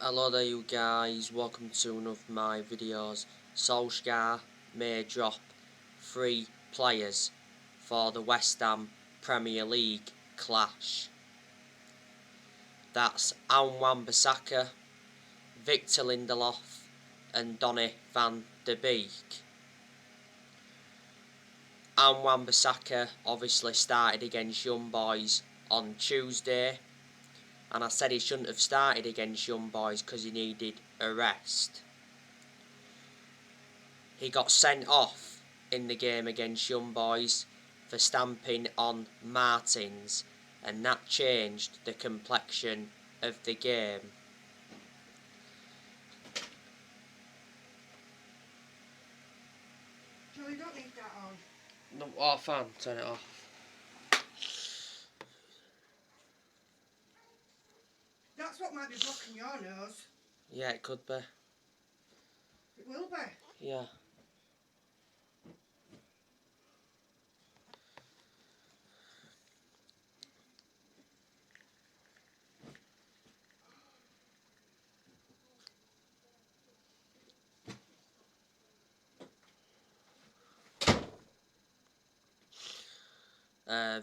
Hello there you guys, welcome to one of my videos. Solskjaer may drop 3 players for the West Ham Premier League clash. That's Wan-Bissaka, Victor Lindelof and Donny van de Beek. Wan-Bissaka obviously started against Young Boys on Tuesday, and I said he shouldn't have started against Young Boys because he needed a rest. He got sent off in the game against Young Boys for stamping on Martins, and that changed the complexion of the game. Joe, you don't need that on. No, oh, fine, turn it off. That's what might be blocking your nose. Yeah, it could be. It will be. Yeah.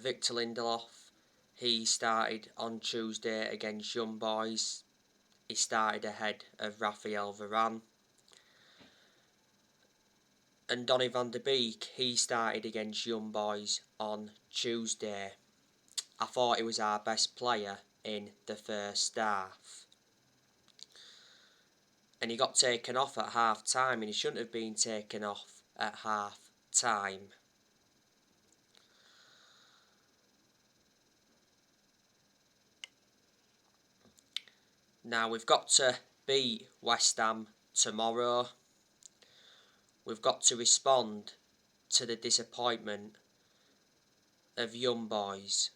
Victor Lindelof, he started on Tuesday against Young Boys. He started ahead of Raphael Varane. And Donny van de Beek, he started against Young Boys on Tuesday. I thought he was our best player in the first half. And he got taken off at half time, and he shouldn't have been taken off at half time. Now we've got to beat West Ham tomorrow. We've got to respond to the disappointment of Young Boys.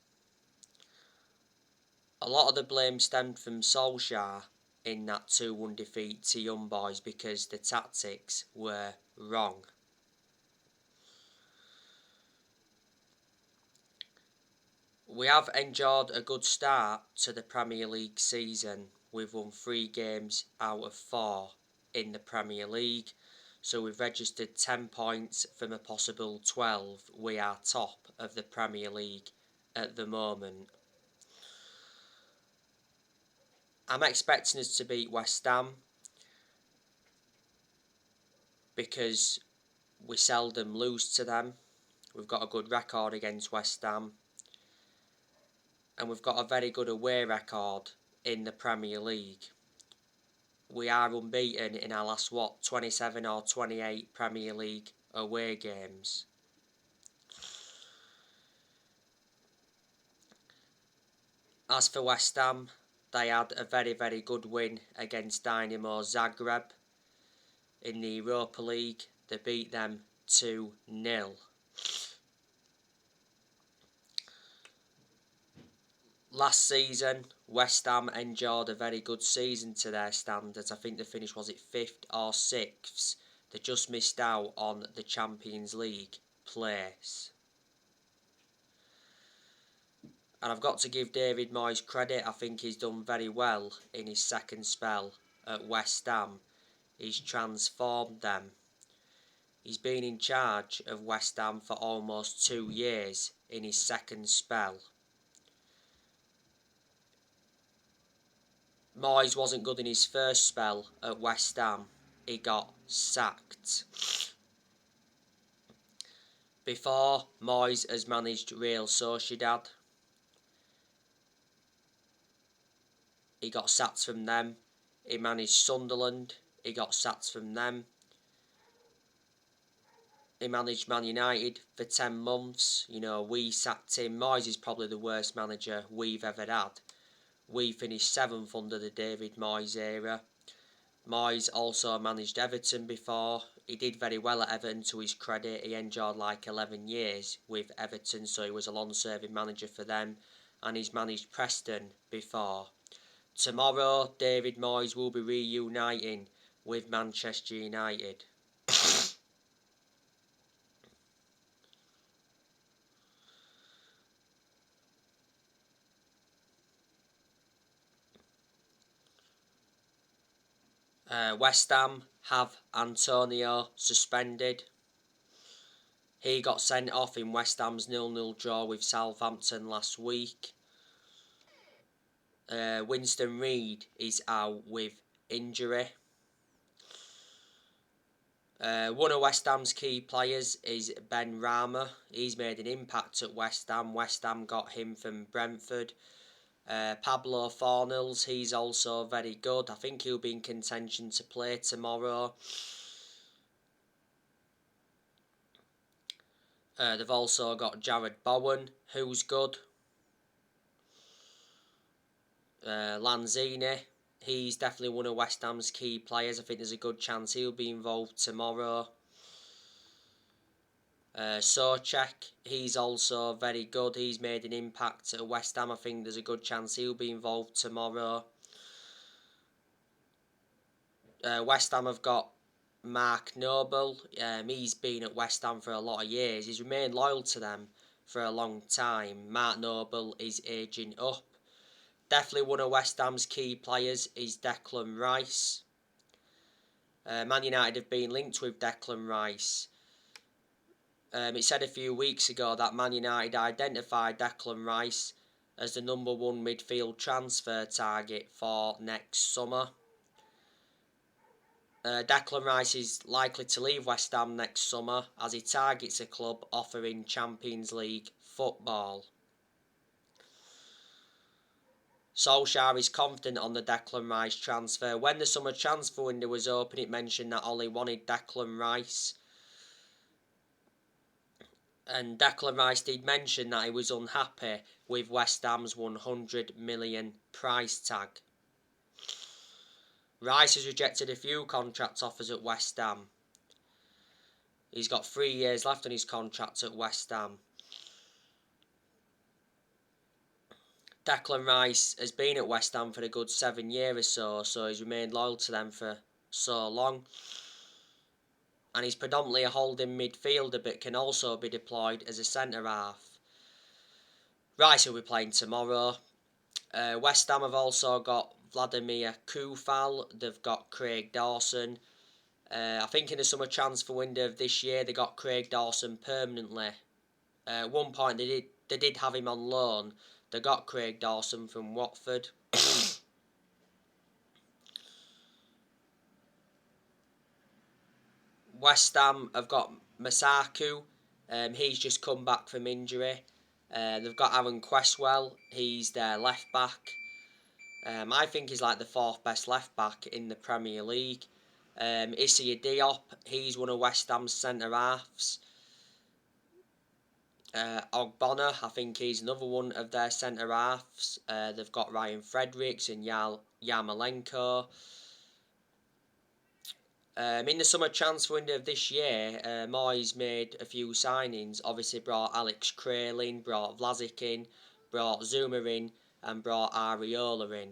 A lot of the blame stemmed from Solskjaer in that 2-1 defeat to Young Boys because the tactics were wrong. We have enjoyed a good start to the Premier League season. We've won 3 games out of 4 in the Premier League, so we've registered 10 points from a possible 12. We are top of the Premier League at the moment. I'm expecting us to beat West Ham because we seldom lose to them. We've got a good record against West Ham, and we've got a very good away record in the Premier League. We are unbeaten in our last, 27 or 28 Premier League away games. As for West Ham, they had a very, very good win against Dynamo Zagreb in the Europa League. They beat them 2-0. Last season, West Ham enjoyed a very good season to their standards. I think they finished, was it 5th or 6th? They just missed out on the Champions League place. And I've got to give David Moyes credit. I think he's done very well in his second spell at West Ham. He's transformed them. He's been in charge of West Ham for almost 2 years in his second spell. Moyes wasn't good in his first spell at West Ham. He got sacked. Before, Moyes has managed Real Sociedad. He got sacked from them. He managed Sunderland. He got sacked from them. He managed Man United for 10 months. You know, we sacked him. Moyes is probably the worst manager we've ever had. We finished 7th under the David Moyes era. Moyes also managed Everton before. He did very well at Everton, to his credit. He enjoyed like 11 years with Everton, so he was a long-serving manager for them. And he's managed Preston before. Tomorrow, David Moyes will be reuniting with Manchester United. West Ham have Antonio suspended. He got sent off in West Ham's 0-0 draw with Southampton last week. Winston Reid is out with injury. One of West Ham's key players is Ben Rama. He's made an impact at West Ham. West Ham got him from Brentford. Pablo Fornals, he's also very good. I think he'll be in contention to play tomorrow. They've also got Jared Bowen, who's good. Lanzini, he's definitely one of West Ham's key players. I think there's a good chance he'll be involved tomorrow. Solskjaer, he's also very good. He's made an impact at West Ham. I think there's a good chance he'll be involved tomorrow. West Ham have got Mark Noble. He's been at West Ham for a lot of years. He's remained loyal to them for a long time. Mark Noble is ageing up. Definitely one of West Ham's key players is Declan Rice. Man United have been linked with Declan Rice. It said a few weeks ago that Man United identified Declan Rice as the number one midfield transfer target for next summer. Declan Rice is likely to leave West Ham next summer as he targets a club offering Champions League football. Solskjaer is confident on the Declan Rice transfer. When the summer transfer window was open, it mentioned that Ollie wanted Declan Rice. And Declan Rice did mention that he was unhappy with West Ham's 100 million price tag. Rice has rejected a few contract offers at West Ham. He's got 3 years left on his contract at West Ham. Declan Rice has been at West Ham for a good 7 years or so he's remained loyal to them for so long. And he's predominantly a holding midfielder but can also be deployed as a centre-half. Rice will be playing tomorrow. West Ham have also got Vladimir Kufal. They've got Craig Dawson. I think in the summer transfer window of this year they got Craig Dawson permanently. At one point they did have him on loan. They got Craig Dawson from Watford. West Ham have got Masaku. He's just come back from injury. They've got Aaron Cresswell. He's their left back. I think he's like the 4th best left back in the Premier League. Issa Diop. He's one of West Ham's centre halves. Ogbonna, I think he's another one of their centre halves. They've got Ryan Fredericks and Yarmolenko. In the summer transfer window of this year, Moyes made a few signings. Obviously brought Alex Kralin, brought Vlasic in, brought Zuma in, and brought Areola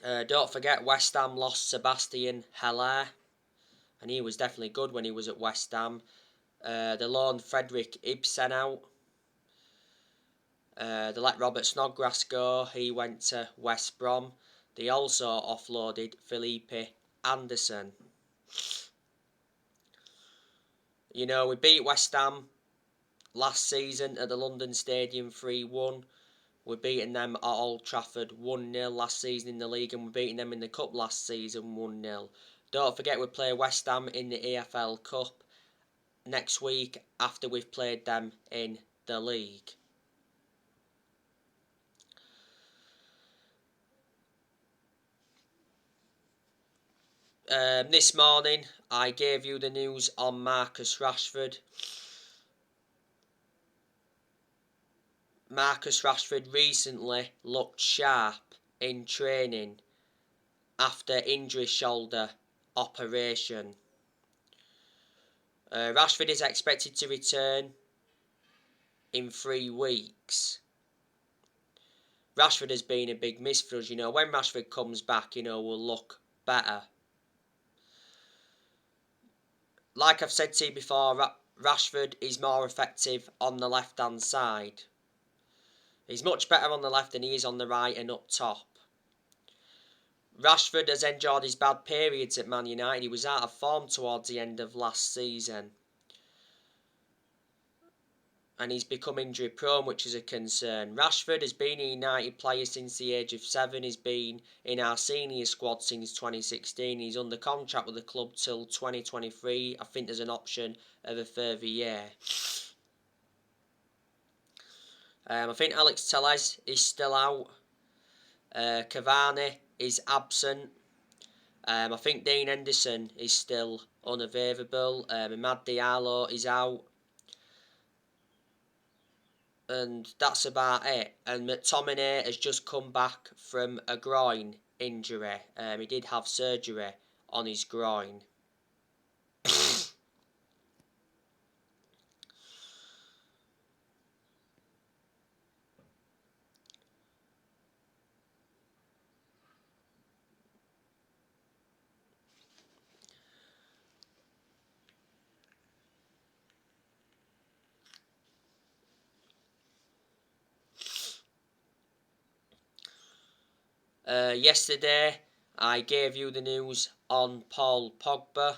in. Don't forget West Ham lost Sebastian Haller, and he was definitely good when he was at West Ham. They loaned Frederick Ibsen out. They let Robert Snodgrass go. He went to West Brom. They also offloaded Felipe Anderson. You know, we beat West Ham last season at the London Stadium 3-1. We're beating them at Old Trafford 1-0 last season in the league, and we're beating them in the Cup last season 1-0. Don't forget we play West Ham in the EFL Cup next week after we've played them in the league. This morning I gave you the news on Marcus Rashford. Marcus Rashford recently looked sharp in training after injury shoulder operation. Rashford is expected to return in 3 weeks. Rashford has been a big miss for us. You know, when Rashford comes back, you know, we'll look better. Like I've said to you before, Rashford is more effective on the left-hand side. He's much better on the left than he is on the right and up top. Rashford has endured his bad periods at Man United. He was out of form towards the end of last season. And he's become injury prone, which is a concern. Rashford has been a United player since the age of 7. He's been in our senior squad since 2016. He's under contract with the club till 2023. I think there's an option of a further year. I think Alex Telles is still out. Cavani is absent. I think Dean Henderson is still unavailable. Imad Diallo is out. And that's about it. And McTominay has just come back from a groin injury. He did have surgery on his groin. Yesterday, I gave you the news on Paul Pogba.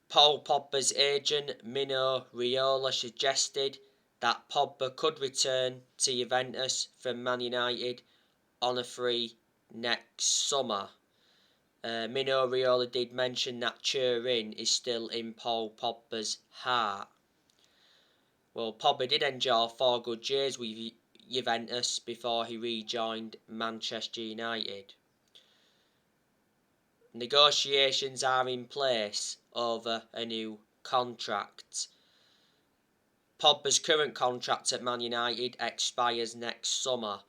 Paul Pogba's agent, Mino Raiola, suggested that Pogba could return to Juventus from Man United on a free next summer. Mino Raiola did mention that Turin is still in Paul Pogba's heart. Well, Pogba did enjoy 4 good years with Juventus before he rejoined Manchester United. Negotiations are in place over a new contract. Pogba's current contract at Man United expires next summer.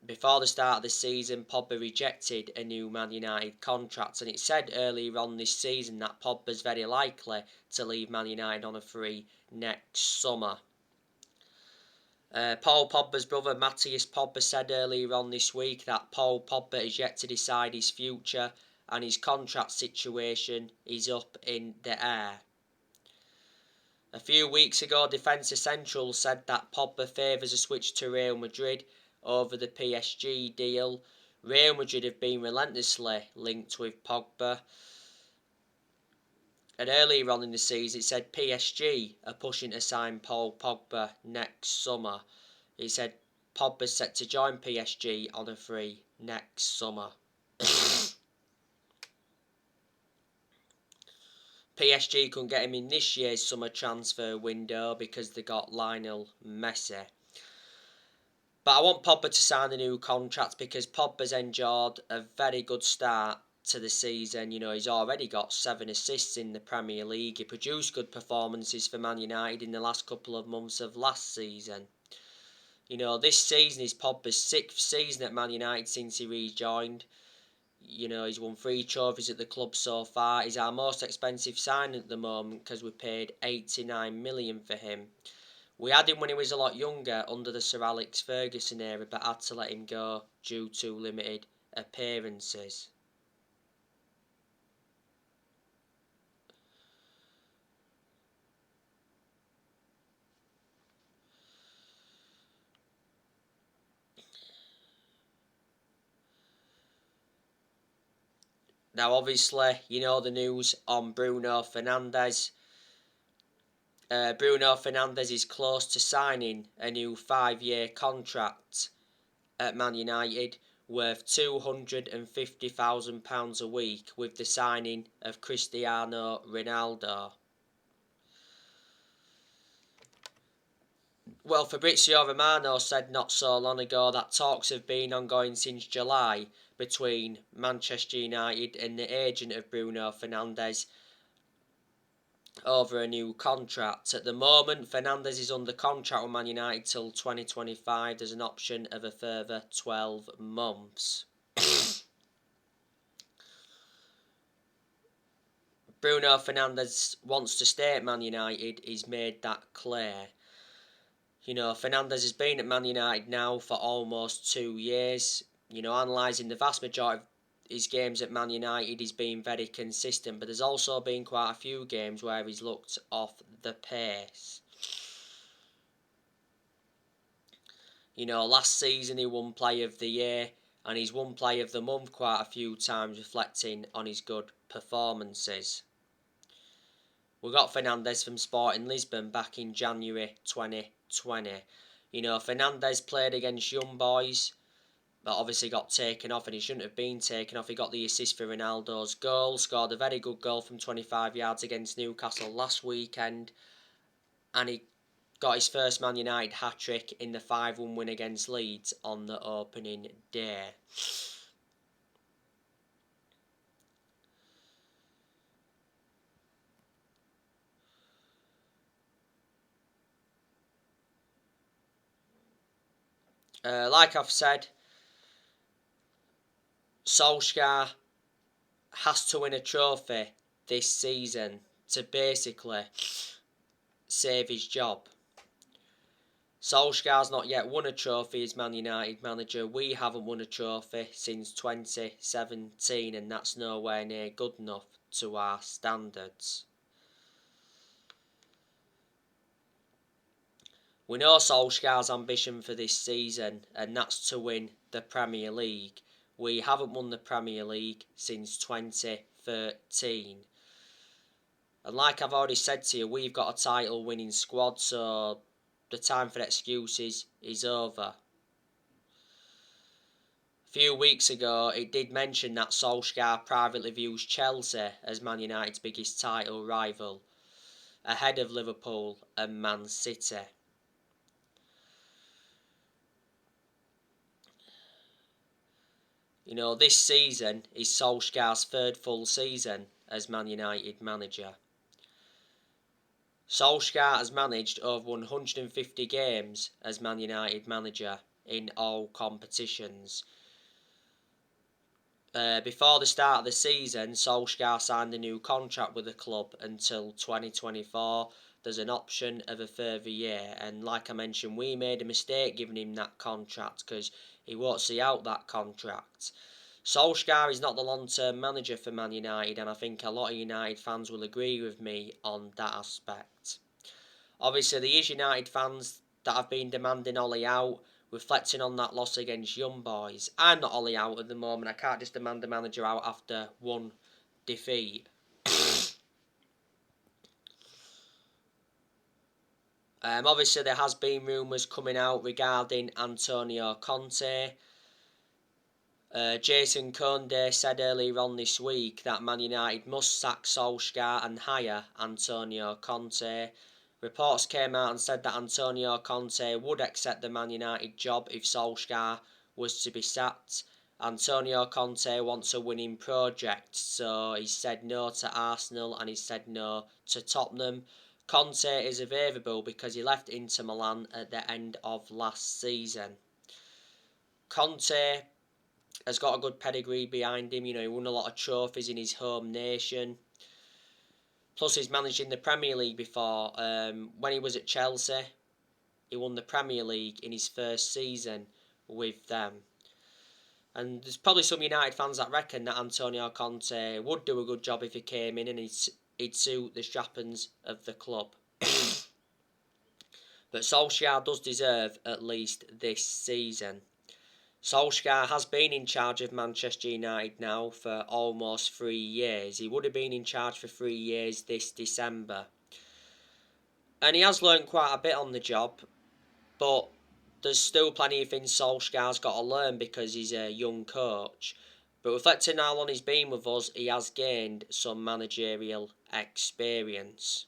Before the start of the season, Pogba rejected a new Man United contract, and it said earlier on this season that Pogba's very likely to leave Man United on a free next summer. Paul Pogba's brother Matthias Pogba said earlier on this week that Paul Pogba is yet to decide his future and his contract situation is up in the air. A few weeks ago, Defensa Central said that Pogba favours a switch to Real Madrid over the PSG deal. Real Madrid have been relentlessly linked with Pogba. And earlier on in the season, it said PSG are pushing to sign Paul Pogba next summer. He said Pogba's set to join PSG on a free next summer. PSG couldn't get him in this year's summer transfer window because they got Lionel Messi. But I want Pogba to sign a new contract because Pogba's enjoyed a very good start to the season. You know, he's already got 7 assists in the Premier League. He produced good performances for Man United in the last couple of months of last season. You know, this season is Pogba's 6th season at Man United since he rejoined. You know, he's won 3 trophies at the club so far. He's our most expensive signing at the moment because we paid 89 million for him. We had him when he was a lot younger under the Sir Alex Ferguson era, but had to let him go due to limited appearances. Now, obviously, you know the news on Bruno Fernandes. Bruno Fernandes is close to signing a new 5-year contract at Man United worth £250,000 a week with the signing of Cristiano Ronaldo. Well, Fabrizio Romano said not so long ago that talks have been ongoing since July between Manchester United and the agent of Bruno Fernandes over a new contract. At the moment, Fernandes is under contract with Man United till 2025. There's an option of a further 12 months. Bruno Fernandes wants to stay at Man United. He's made that clear. You know, Fernandes has been at Man United now for almost 2 years. You know, analysing the vast majority of his games at Man United, he's been very consistent. But there's also been quite a few games where he's looked off the pace. You know, last season he won Player of the Year, and he's won Player of the Month quite a few times, reflecting on his good performances. We got Fernandes from Sporting Lisbon back in January 2020. You know, Fernandes played against young boys, but obviously got taken off, and he shouldn't have been taken off. He got the assist for Ronaldo's goal, scored a very good goal from 25 yards against Newcastle last weekend, and he got his first Man United hat-trick in the 5-1 win against Leeds on the opening day. Like I've said, Solskjaer has to win a trophy this season to basically save his job. Solskjaer's not yet won a trophy as Man United manager. We haven't won a trophy since 2017, and that's nowhere near good enough to our standards. We know Solskjaer's ambition for this season, and that's to win the Premier League. We haven't won the Premier League since 2013. And like I've already said to you, we've got a title winning squad, so the time for excuses is over. A few weeks ago, it did mention that Solskjaer privately views Chelsea as Man United's biggest title rival, ahead of Liverpool and Man City. You know, this season is Solskjaer's third full season as Man United manager. Solskjaer has managed over 150 games as Man United manager in all competitions. Before the start of the season, Solskjaer signed a new contract with the club until 2024. There's an option of a further year, and like I mentioned, we made a mistake giving him that contract because he won't see out that contract. Solskjaer is not the long-term manager for Man United, and I think a lot of United fans will agree with me on that aspect. Obviously, there is United fans that have been demanding Ollie out, reflecting on that loss against Young Boys. I'm not Ollie out at the moment. I can't just demand the manager out after one defeat. Obviously, there has been rumours coming out regarding Antonio Conte. Jason Conde said earlier on this week that Man United must sack Solskjaer and hire Antonio Conte. Reports came out and said that Antonio Conte would accept the Man United job if Solskjaer was to be sacked. Antonio Conte wants a winning project, so he said no to Arsenal and he said no to Tottenham. Conte is available because he left Inter Milan at the end of last season. Conte has got a good pedigree behind him. You know, he won a lot of trophies in his home nation. Plus, he's managed in the Premier League before. When he was at Chelsea, he won the Premier League in his first season with them. And there's probably some United fans that reckon that Antonio Conte would do a good job if he came in and he'd suit the strappings of the club. But Solskjaer does deserve at least this season. Solskjaer has been in charge of Manchester United now for almost 3 years. He would have been in charge for 3 years this December. And he has learned quite a bit on the job, but there's still plenty of things Solskjaer's got to learn because he's a young coach. But reflecting how long he's been with us, he has gained some managerial experience.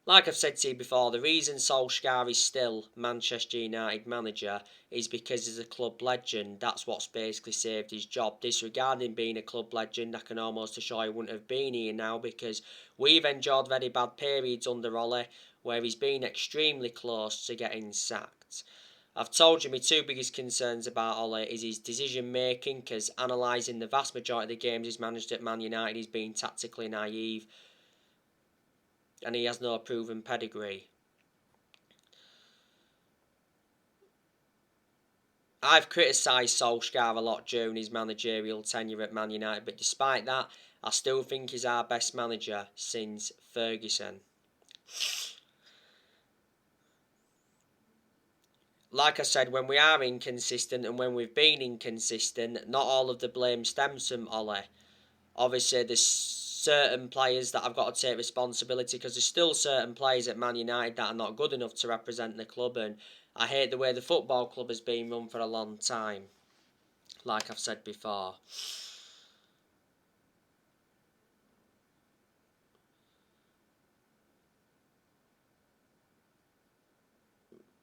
Like I've said to you before, the reason Solskjaer is still Manchester United manager is because he's a club legend. That's what's basically saved his job. Disregarding being a club legend, I can almost assure he wouldn't have been here now because we've endured very bad periods under Ollie where he's been extremely close to getting sacked. I've told you my two biggest concerns about Ollie is his decision making, because analysing the vast majority of the games he's managed at Man United, he's been tactically naive and he has no proven pedigree. I've criticised Solskjaer a lot during his managerial tenure at Man United, but despite that, I still think he's our best manager since Ferguson. like I said, when we are inconsistent and when we've been inconsistent, not all of the blame stems from Ole. Obviously, there's certain players that I've got to take responsibility, because there's still certain players at Man United that are not good enough to represent the club, and I hate the way the football club has been run for a long time, like I've said before.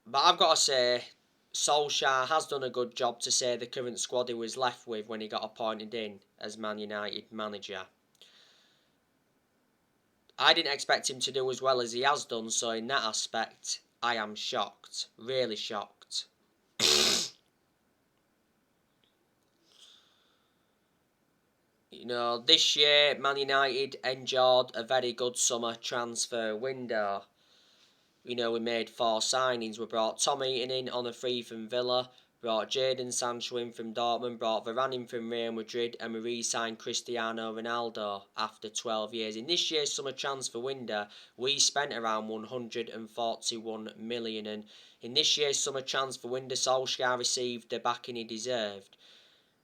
But I've got to say, Solskjaer has done a good job to say the current squad he was left with when he got appointed in as Man United manager. I didn't expect him to do as well as he has done, so in that aspect, I am shocked. Really shocked. You know, this year, Man United enjoyed a very good summer transfer window. You know, we made 4 signings. We brought Tom Eaton in on a free from Villa, brought Jadon Sancho in from Dortmund, brought Varane in from Real Madrid, and we re-signed Cristiano Ronaldo after 12 years. In this year's summer transfer window, we spent around 141 million, and in this year's summer transfer window, Solskjaer received the backing he deserved.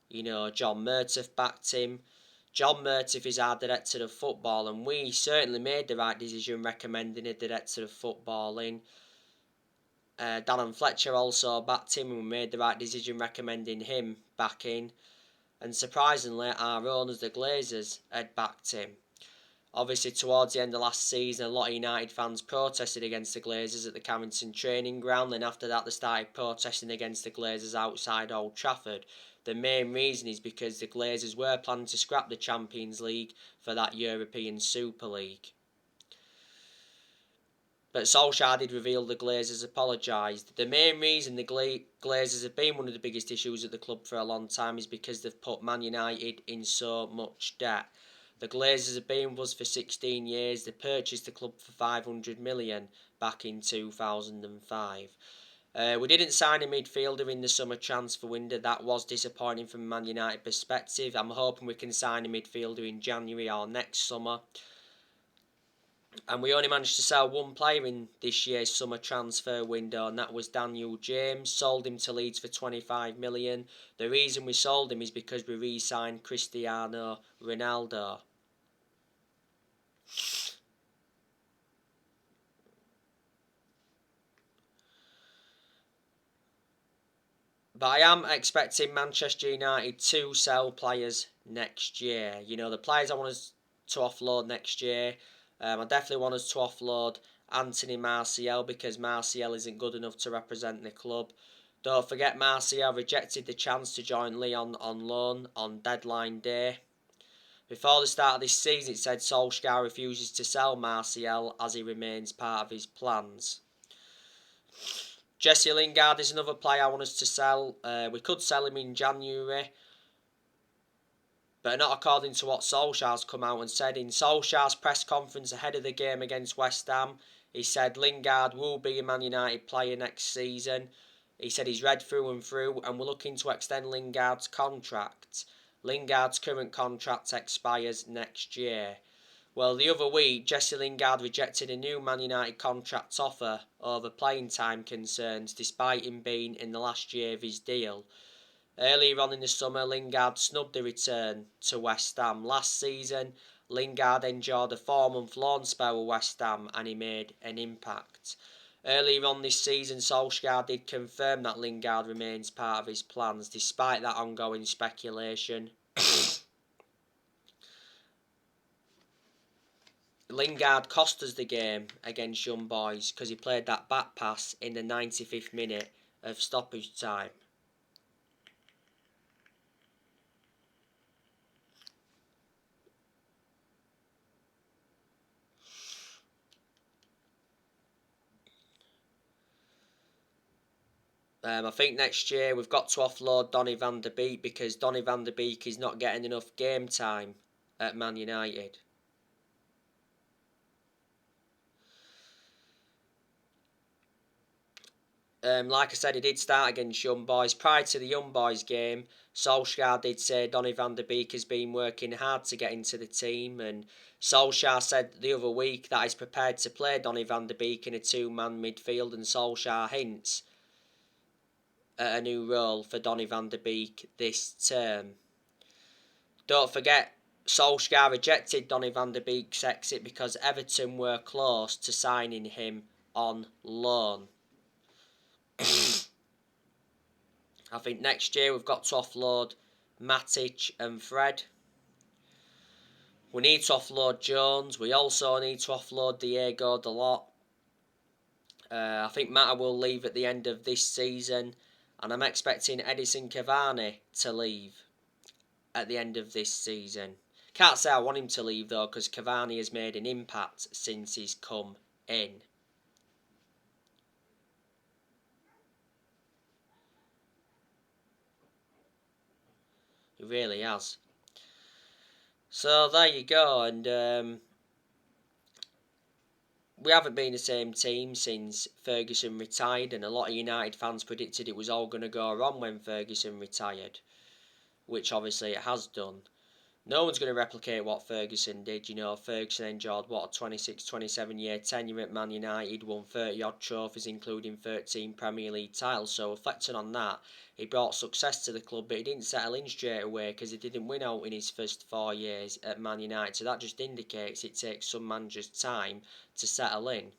You know, John Murtough backed him. John Murtough is our director of football, and we certainly made the right decision recommending a director of footballing. Darren Fletcher also backed him, and we made the right decision recommending him back in. And surprisingly, our owners, the Glazers, had backed him. Obviously, towards the end of last season, a lot of United fans protested against the Glazers at the Carrington training ground. Then after that, they started protesting against the Glazers outside Old Trafford. The main reason is because the Glazers were planning to scrap the Champions League for that European Super League. But Solskjaer did reveal the Glazers apologised. The main reason the Glazers have been one of the biggest issues at the club for a long time is because they've put Man United in so much debt. The Glazers have been with us for 16 years. They purchased the club for 500 million back in 2005. We didn't sign a midfielder in the summer transfer window. That was disappointing from a Man United perspective. I'm hoping we can sign a midfielder in January or next summer. And we only managed to sell one player in this year's summer transfer window, and that was Daniel James. Sold him to Leeds for 25 million. The reason we sold him is because we re-signed Cristiano Ronaldo. But I am expecting Manchester United to sell players next year. You know, the players I want us to offload next year, I definitely want us to offload Anthony Martial, because Martial isn't good enough to represent the club. Don't forget, Martial rejected the chance to join Lyon on loan on deadline day. Before the start of this season, it said Solskjaer refuses to sell Martial as he remains part of his plans. Jesse Lingard is another player I want us to sell. We could sell him in January, but not according to what Solskjaer's come out and said. In Solskjaer's press conference ahead of the game against West Ham, he said Lingard will be a Man United player next season. He said he's read through and through, and we're looking to extend Lingard's contract. Lingard's current contract expires next year. Well, the other week, Jesse Lingard rejected a new Man United contract offer over playing time concerns, despite him being in the last year of his deal. Earlier on in the summer, Lingard snubbed the return to West Ham. Last season, Lingard enjoyed a 4-month loan spell with West Ham, and he made an impact. Earlier on this season, Solskjaer did confirm that Lingard remains part of his plans, despite that ongoing speculation. Lingard cost us the game against Young Boys because he played that back pass in the 95th minute of stoppage time. I think next year we've got to offload Donny van der Beek, because Donny van der Beek is not getting enough game time at Man United. Like I said, he did start against Young Boys. Prior to the Young Boys game, Solskjaer did say Donny van der Beek has been working hard to get into the team, and Solskjaer said the other week that he's prepared to play Donny van der Beek in a 2-man midfield, and Solskjaer hints at a new role for Donny van der Beek this term. Don't forget, Solskjaer rejected Donny van der Beek's exit because Everton were close to signing him on loan. I think next year we've got to offload Matic and Fred. We need to offload Jones. We also need to offload Diego Dalot. I think Mata will leave at the end of this season, and I'm expecting Edison Cavani to leave at the end of this season. Can't say I want him to leave though, because Cavani has made an impact since he's come in. He really has. So there you go, and we haven't been the same team since Ferguson retired, and a lot of United fans predicted it was all going to go wrong when Ferguson retired, which obviously it has done. No one's going to replicate what Ferguson did. You know, Ferguson enjoyed, what, a 26, 27 year tenure at Man United, won 30 odd trophies including 13 Premier League titles. So reflecting on that, he brought success to the club, but he didn't settle in straight away because he didn't win out in his first 4 years at Man United. So that just indicates it takes some managers time to settle in.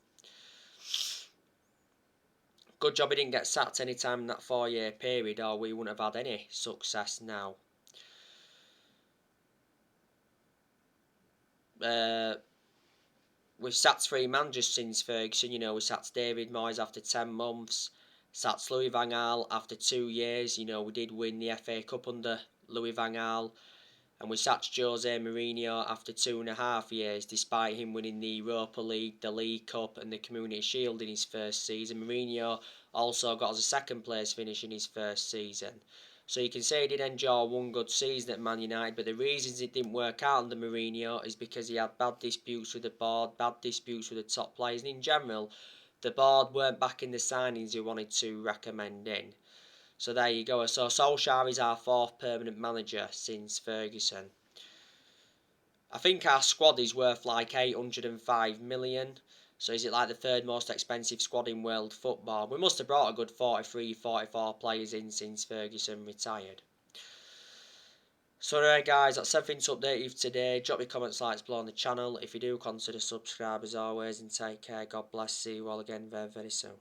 Good job he didn't get sacked any time in that 4 year period, or we wouldn't have had any success now. We've sacked 3 managers since Ferguson. You know, we sacked David Moyes after 10 months, sacked Louis van Gaal after 2 years. You know, we did win the FA Cup under Louis van Gaal, and we sacked Jose Mourinho after 2.5 years, despite him winning the Europa League, the League Cup and the Community Shield in his first season. Mourinho also got us a second place finish in his first season. So you can say he did enjoy one good season at Man United, but the reasons it didn't work out under Mourinho is because he had bad disputes with the board, bad disputes with the top players, and in general, the board weren't backing the signings he wanted to recommend in. So there you go. So Solskjaer is our 4th permanent manager since Ferguson. I think our squad is worth like 805 million. So is it like the 3rd most expensive squad in world football? We must have brought a good 43, 44 players in since Ferguson retired. So anyway guys, that's everything to update you for today. Drop your comments, likes below on the channel. If you do, consider subscribe as always, and take care. God bless. See you all again very, very soon.